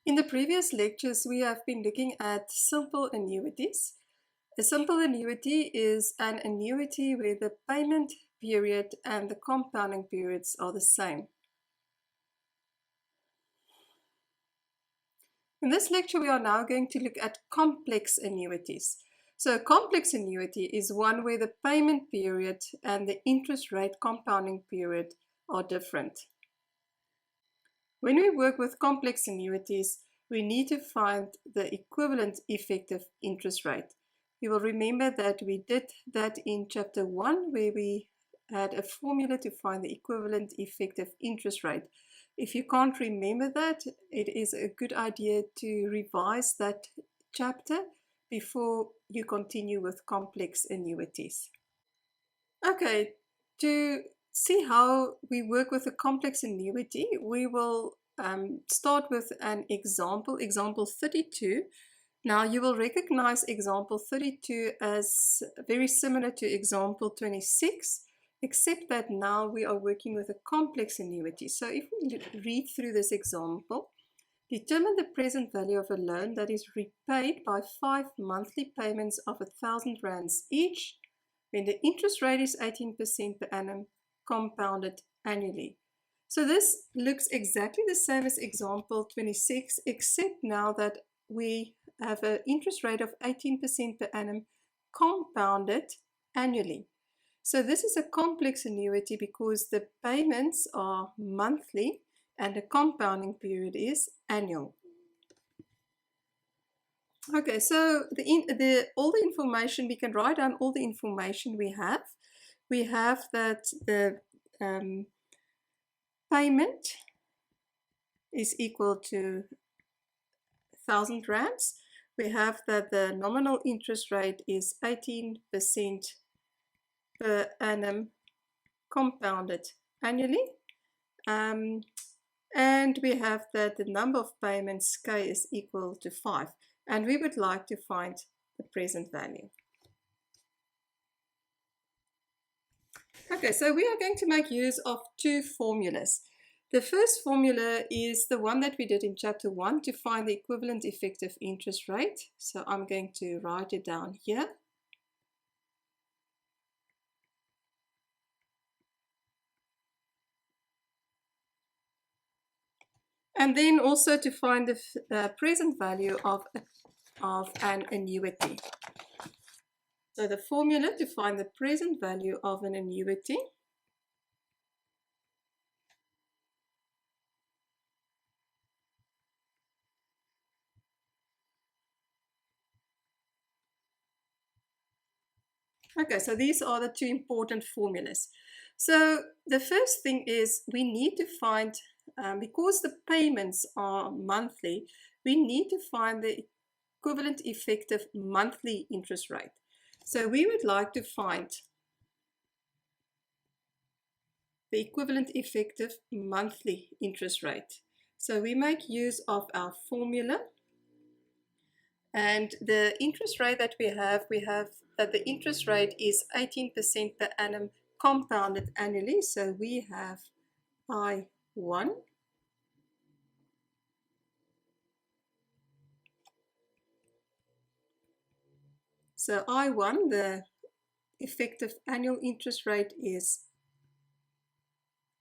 In the previous lectures, we have been looking at simple annuities. A simple annuity is an annuity where the payment period and the compounding periods are the same. In this lecture, we are now going to look at complex annuities. So a complex annuity is one where the payment period and the interest rate compounding period are different. When we work with complex annuities, we need to find the equivalent effective interest rate. You will remember that we did that in chapter 1, where we had a formula to find the equivalent effective interest rate. If you can't remember that, it is a good idea to revise that chapter before you continue with complex annuities. Okay, to see how we work with a complex annuity, we will start with an example 32. Now you will recognize example 32 as very similar to example 26, except that now we are working with a complex annuity. So if we read through this example, determine the present value of a loan that is repaid by 5 monthly payments of 1,000 rands each, when the interest rate is 18% per annum, compounded annually. So this looks exactly the same as example 26, except now that we have an interest rate of 18% per annum compounded annually. So this is a complex annuity because the payments are monthly and the compounding period is annual. Okay, so all the information, we can write down all the information we have. We have that the payment is equal to 1,000 rands. We have that the nominal interest rate is 18% per annum compounded annually. And we have that the number of payments K is equal to 5. And we would like to find the present value. Okay, so we are going to make use of two formulas. The first formula is the one that we did in chapter 1 to find the equivalent effective interest rate. So I'm going to write it down here. And then also to find the present value of an annuity. So the formula to find the present value of an annuity Okay, so these are the two important formulas. So the first thing is we need to find, because the payments are monthly, we need to find the equivalent effective monthly interest rate. So we would like to find the equivalent effective monthly interest rate. So we make use of our formula. And the interest rate that we have that the interest rate is 18% per annum compounded annually. So we have I1. So I1, the effective annual interest rate is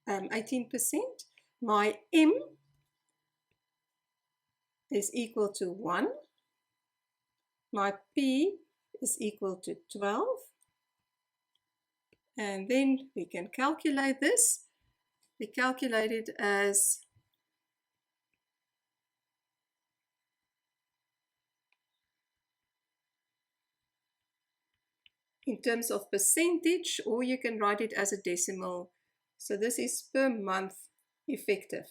18%. My M is equal to 1. My P is equal to 12. And then we can calculate this. We calculate it as in terms of percentage, or you can write it as a decimal. So this is per month effective.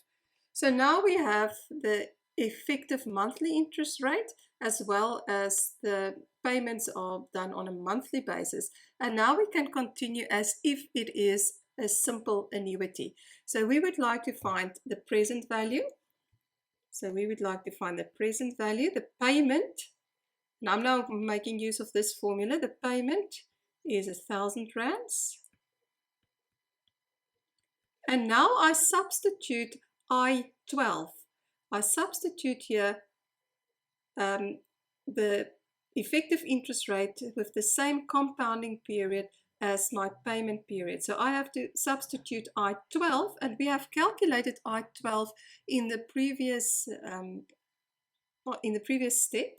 So now we have the effective monthly interest rate, as well as the payments are done on a monthly basis. And now we can continue as if it is a simple annuity. So we would like to find the present value. So we would like to find the present value, the payment. And I'm now making use of this formula. The payment is 1,000 rands. And now I substitute I12. I substitute here the effective interest rate with the same compounding period as my payment period. So I have to substitute I12, and we have calculated I12 in the previous step.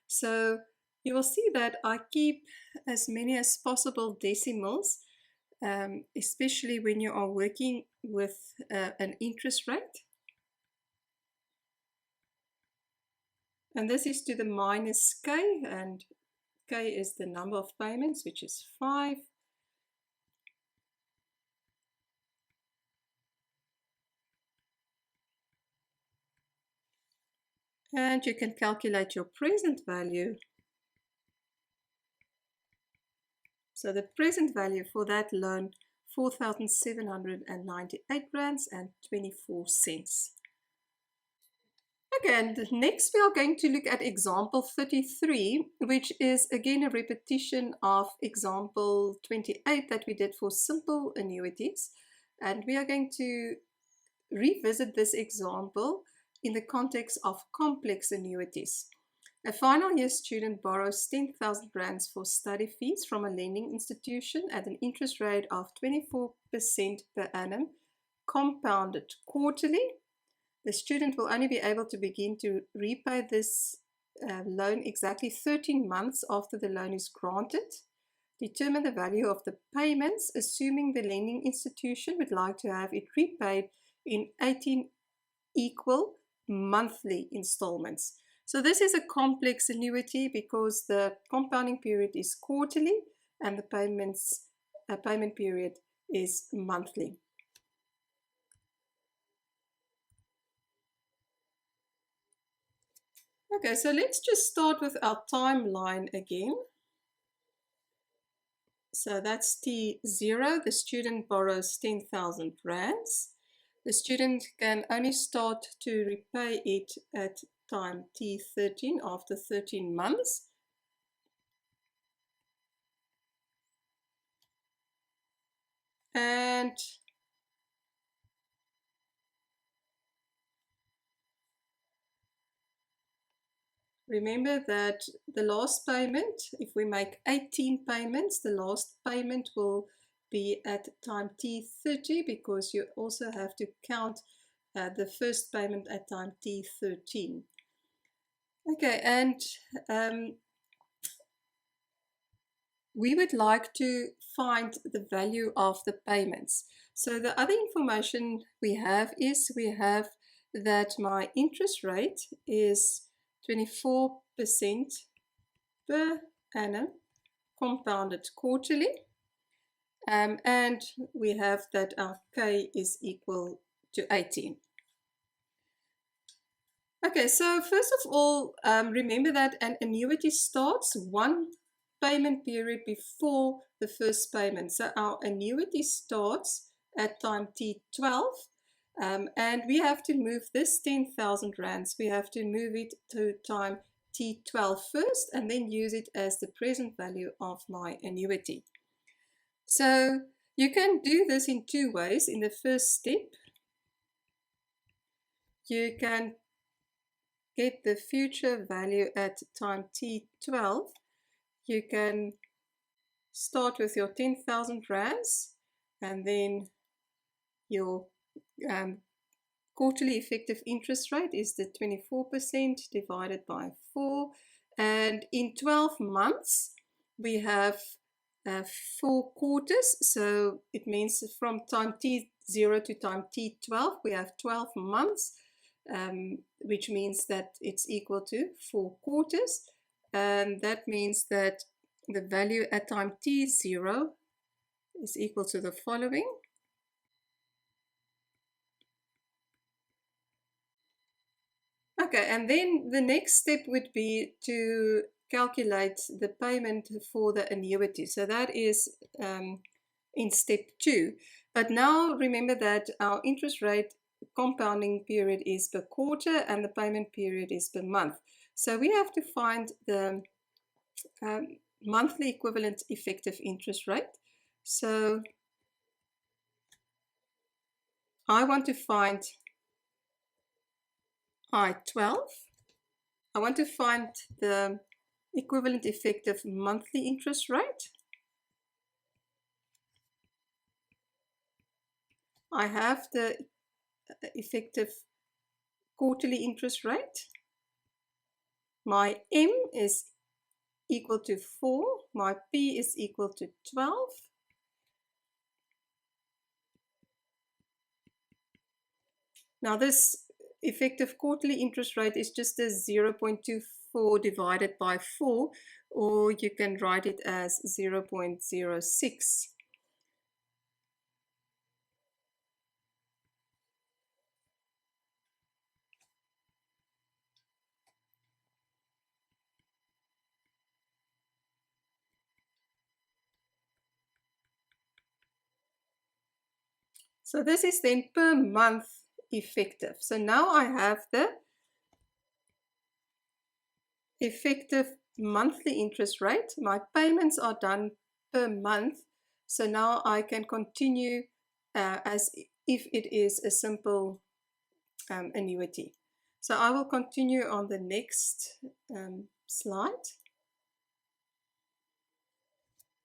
So you will see that I keep as many as possible decimals, especially when you are working with an interest rate. And this is to the minus k, and k is the number of payments, which is 5. And you can calculate your present value. So the present value for that loan, 4,798 rands and 24 cents. Okay, and next we are going to look at example 33, which is again a repetition of example 28 that we did for simple annuities. And we are going to revisit this example in the context of complex annuities. A final year student borrows 10,000 rands for study fees from a lending institution at an interest rate of 24% per annum, compounded quarterly. The student will only be able to begin to repay this loan exactly 13 months after the loan is granted. Determine the value of the payments, assuming the lending institution would like to have it repaid in 18 equal monthly installments. So this is a complex annuity because the compounding period is quarterly and the payment period is monthly. Okay, so let's just start with our timeline again. So that's T0, the student borrows 10,000 rands. The student can only start to repay it at time T13 after 13 months. And remember that the last payment, if we make 18 payments, the last payment will be at time T30 because you also have to count the first payment at time T13. Okay, and we would like to find the value of the payments. So the other information we have is that my interest rate is 24% per annum, compounded quarterly, and we have that our K is equal to 18. Okay, so first of all, remember that an annuity starts one payment period before the first payment. So our annuity starts at time T12, and we have to move this 10,000 rands. We have to move it to time T12 first and then use it as the present value of my annuity. So you can do this in two ways. In the first step, you can get the future value at time T12. You can start with your 10,000 rands and then your quarterly effective interest rate is the 24% divided by 4, and in 12 months we have 4 quarters, so it means from time T0 to time T12 we have 12 months, which means that it's equal to 4 quarters, and that means that the value at time T0 is equal to the following. Okay, and then the next step would be to calculate the payment for the annuity. So that is in step 2. But now remember that our interest rate compounding period is per quarter and the payment period is per month. So we have to find the monthly equivalent effective interest rate. So I want to find I-12. I want to find the equivalent effective monthly interest rate. I have the effective quarterly interest rate. My M is equal to 4. My P is equal to 12. Now this effective quarterly interest rate is just a 0.24 divided by 4, or you can write it as 0.06. So this is then per month effective. So now I have the effective monthly interest rate. My payments are done per month. So now I can continue as if it is a simple annuity. So I will continue on the next slide.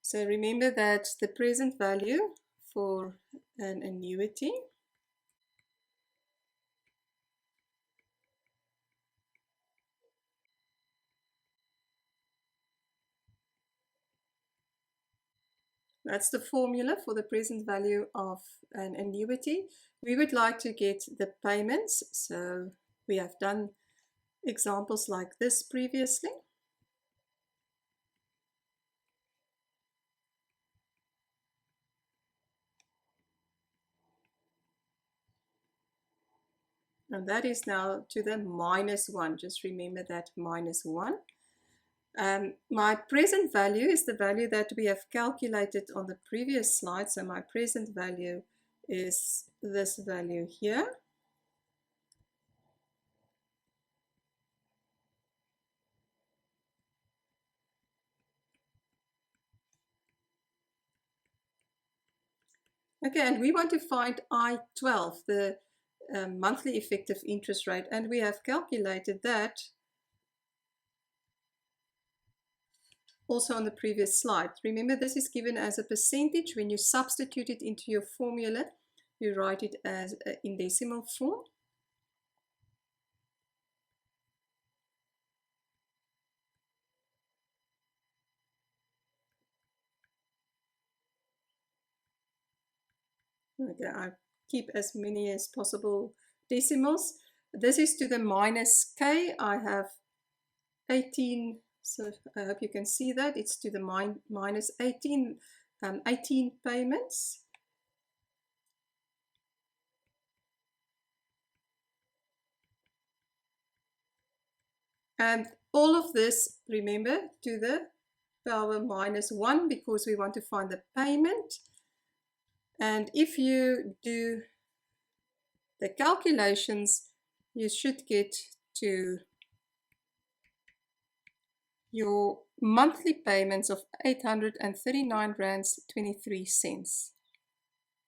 So remember that the present value for an annuity that's the formula for the present value of an annuity. We would like to get the payments. So we have done examples like this previously. And that is now to the -1. Just remember that -1. My present value is the value that we have calculated on the previous slide. So my present value is this value here. Okay, and we want to find I-12, the monthly effective interest rate, and we have calculated that also on the previous slide. Remember, this is given as a percentage. When you substitute it into your formula, you write it as in decimal form. Okay, I keep as many as possible decimals. This is to the -k. I have 18, so I hope you can see that. It's to the -18, 18 payments. And all of this, remember, to the power -1 because we want to find the payment. And if you do the calculations, you should get to your monthly payments of 839 rands 23 cents.